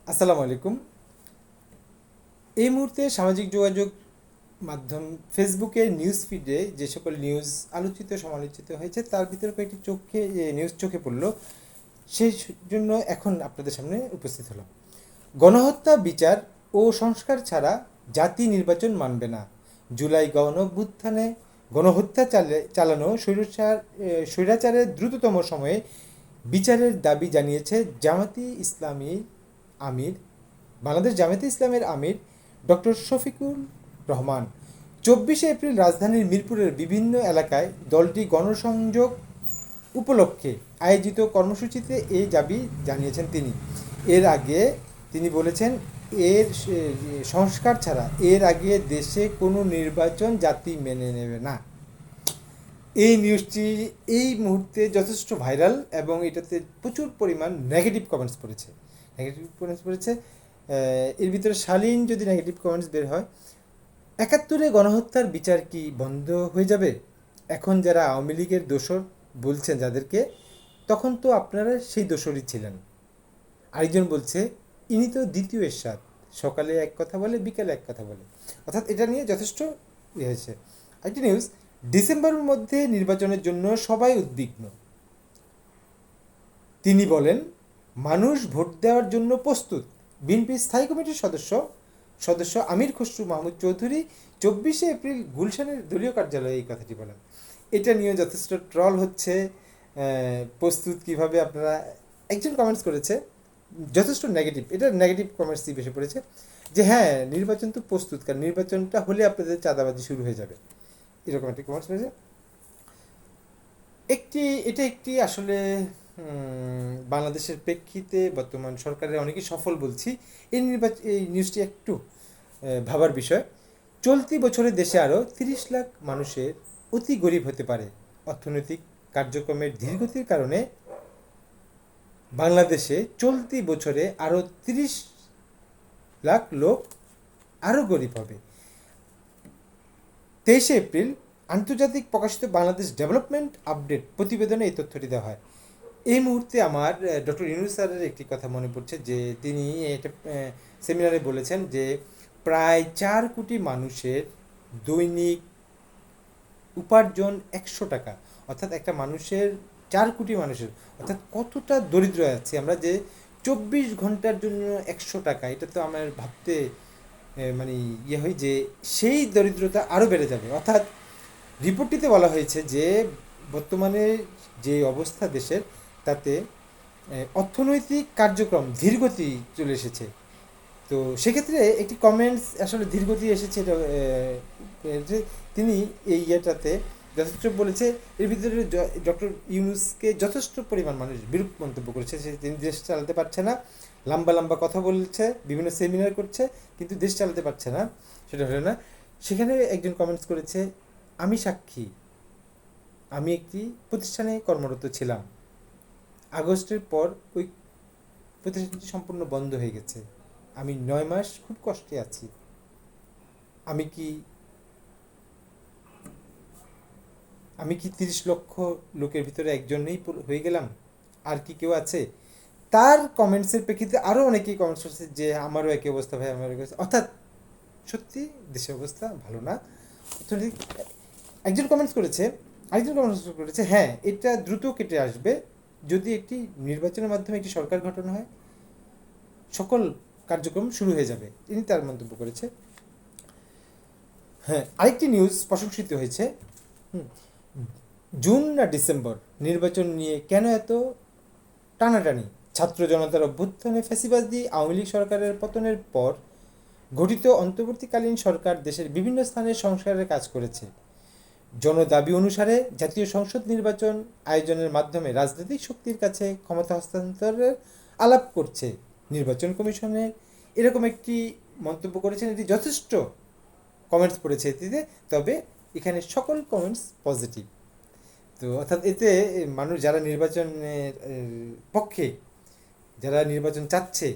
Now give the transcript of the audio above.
আসসালামু আলাইকুম। এই মুহূর্তে সামাজিক যোগাযোগ মাধ্যম ফেসবুকের নিউজ ফিডে যে সকল নিউজ আলোচিত সমালোচিত হয়েছে তার ভিতরে কয়েকটি নিউজ চোখে পড়লো, সেই জন্য এখন আপনাদের সামনে উপস্থিত হলাম। গণহত্যা বিচার ও সংস্কার ছাড়া জাতি নির্বাচন মানবে না। জুলাই গণঅভ্যুত্থানে গণহত্যা চালানো স্বৈরাচারের দ্রুততম সময়ে বিচারের দাবি জানিয়েছে জামাতি ইসলামী আমির বাংলাদেশ জামায়াতে ইসলামের আমির ডক্টর শফিকুর রহমান। 24 এপ্রিল রাজধানীর মিরপুরের বিভিন্ন এলাকায় দলটি গণসংযোগ উপলক্ষে আয়োজিত কর্মসূচিতে এই দাবি জানিয়েছেন তিনি। এর আগে তিনি বলেছেন, এর সংস্কার ছাড়া এর আগে দেশে কোনো নির্বাচন জাতি মেনে নেবে না। এই নিউজটি এই মুহূর্তে যথেষ্ট ভাইরাল এবং এটাতে প্রচুর পরিমাণ নেগেটিভ কমেন্টস পড়েছে। এর ভিতরে শালীন যদি নেগেটিভ কমেন্টস বের হয়, 71-এ গণহত্যার বিচার কি বন্ধ হয়ে যাবে? এখন যারা আওয়ামী লীগের দোসর বলছেন যাদেরকে, তখন তো আপনারা সেই দোসরই ছিলেন। আরেকজন বলছে, ইনি তো দ্বিতীয় এরশাদ, সকালে এক কথা বলে বিকালে এক কথা বলে। অর্থাৎ এটা নিয়ে যথেষ্ট হয়েছে। আরেকটি নিউজ, ডিসেম্বরের মধ্যে নির্বাচনের জন্য সবাই উদ্বিগ্ন। তিনি বলেন, মানুষ ভোট দেওয়ার জন্য প্রস্তুত। বিএনপি স্থায়ী কমিটির সদস্য আমির খসরু মাহমুদ চৌধুরী 24 এপ্রিল গুলশানের দলীয় কার্যালয়ে এই কথাটি বলেন। এটা নিয়ে যথেষ্ট ট্রল হচ্ছে। প্রস্তুত কিভাবে আপনারা, একজন কমেন্টস করেছে যথেষ্ট নেগেটিভ, এটা নেগেটিভ কমেন্টসই বেশি পড়েছে, যে হ্যাঁ নির্বাচন তো প্রস্তুত, কারণ নির্বাচনটা হলে আপনাদের চাঁদাবাজি শুরু হয়ে যাবে, এরকম একটি কমেন্টস করেছে। এটা একটি আসলে বাংলাদেশের প্রেক্ষিতে বর্তমান সরকারের অনেকেই সফল বলছি। এই নিউজটি একটু ভাবার বিষয়। চলতি বছরে দেশে আরও 30 লাখ মানুষের অতি গরিব হতে পারে। অর্থনৈতিক কার্যক্রমের ধীরগতির কারণে বাংলাদেশে চলতি বছরে আরও 30 লাখ লোক আরও গরিব হবে। 23 এপ্রিল আন্তর্জাতিক প্রকাশিত বাংলাদেশ ডেভেলপমেন্ট আপডেট প্রতিবেদনে এই তথ্যটি দেওয়া হয়। এই মুহূর্তে আমার ডক্টর ইউনূস স্যারের একটি কথা মনে পড়ছে, যে তিনি এটা সেমিনারে বলেছেন যে প্রায় 4 কোটি মানুষের দৈনিক উপার্জন 100 টাকা। অর্থাৎ একটা মানুষের 4 কোটি মানুষের, অর্থাৎ কতটা দরিদ্র আছি আমরা, যে 24 ঘন্টার জন্য 100 টাকা। এটা তো আমার ভাবতে মানে হয় যে সেই দরিদ্রতা আরও বেড়ে যাবে। অর্থাৎ রিপোর্টটিতে বলা হয়েছে যে বর্তমানে যে অবস্থা দেশের, তাতে অর্থনৈতিক কার্যক্রম ধীরগতি চলে এসেছে। তো সেক্ষেত্রে একটি কমেন্টস আসলে ধীরগতি এসেছে, এটা যে তিনি এই ইয়েটাতে যথেষ্ট বলেছে। এর ভিতরে ডক্টর ইউনূসকে যথেষ্ট পরিমাণ মানুষ বিরূপ মন্তব্য করেছে, তিনি দেশ চালাতে পারছে না, লম্বা লম্বা কথা বলছে, বিভিন্ন সেমিনার করছে, কিন্তু দেশ চালাতে পারছে না, সেটা হলো না। সেখানে একজন কমেন্টস করেছে, আমি সাক্ষী, আমি একটি প্রতিষ্ঠানে কর্মরত ছিলাম, আগস্টের পর ওই প্রতিষ্ঠানটি সম্পূর্ণ বন্ধ হয়ে গেছে, আমি 9 মাস খুব কষ্টে আছি, আমি কি আমি কি 30 লক্ষ লোকের ভিতরে একজনেই হয়ে গেলাম? আর কি কেউ আছে? তার কমেন্টসের প্রেক্ষিতে আরও অনেকেই কমেন্টস করছে যে আমারও একই অবস্থা ভাই, আমারও একই অবস্থা। অর্থাৎ সত্যি দেশের অবস্থা ভালো না। অর্থনৈতিক একজন কমেন্টস করেছে, আরেকজন কমেন্টস করেছে, হ্যাঁ এটা দ্রুত কেটে আসবে যদি একটি নির্বাচনের মাধ্যমে একটি সরকার গঠন হয়, সকল কার্যক্রম শুরু হয়ে যাবে, তিনি তার মন্তব্য করেছে। হ্যাঁ, আরেকটি নিউজ প্রশংসিত হয়েছে। জুন না ডিসেম্বর নির্বাচন নিয়ে কেন এত টানাটানি? ছাত্র জনতার অভ্যুত্থানে ফ্যাসিবাদী আওয়ামী লীগ সরকারের পতনের পর গঠিত অন্তর্বর্তীকালীন সরকার দেশের বিভিন্ন স্থানে সংস্কারের কাজ করেছে। জনদাবি অনুসারে জাতীয় সংসদ নির্বাচন আয়োজনের মাধ্যমে রাজনৈতিক শক্তির কাছে ক্ষমতা হস্তান্তরের আলাপ করছে নির্বাচন কমিশনের, এরকম একটি মন্তব্য করেছেন। এটি যথেষ্ট কমেন্টস পড়েছে এটিতে, তবে এখানে সকল কমেন্টস পজিটিভ। তো অর্থাৎ এতে মানুষ যারা নির্বাচনের পক্ষে, যারা নির্বাচন চাচ্ছে,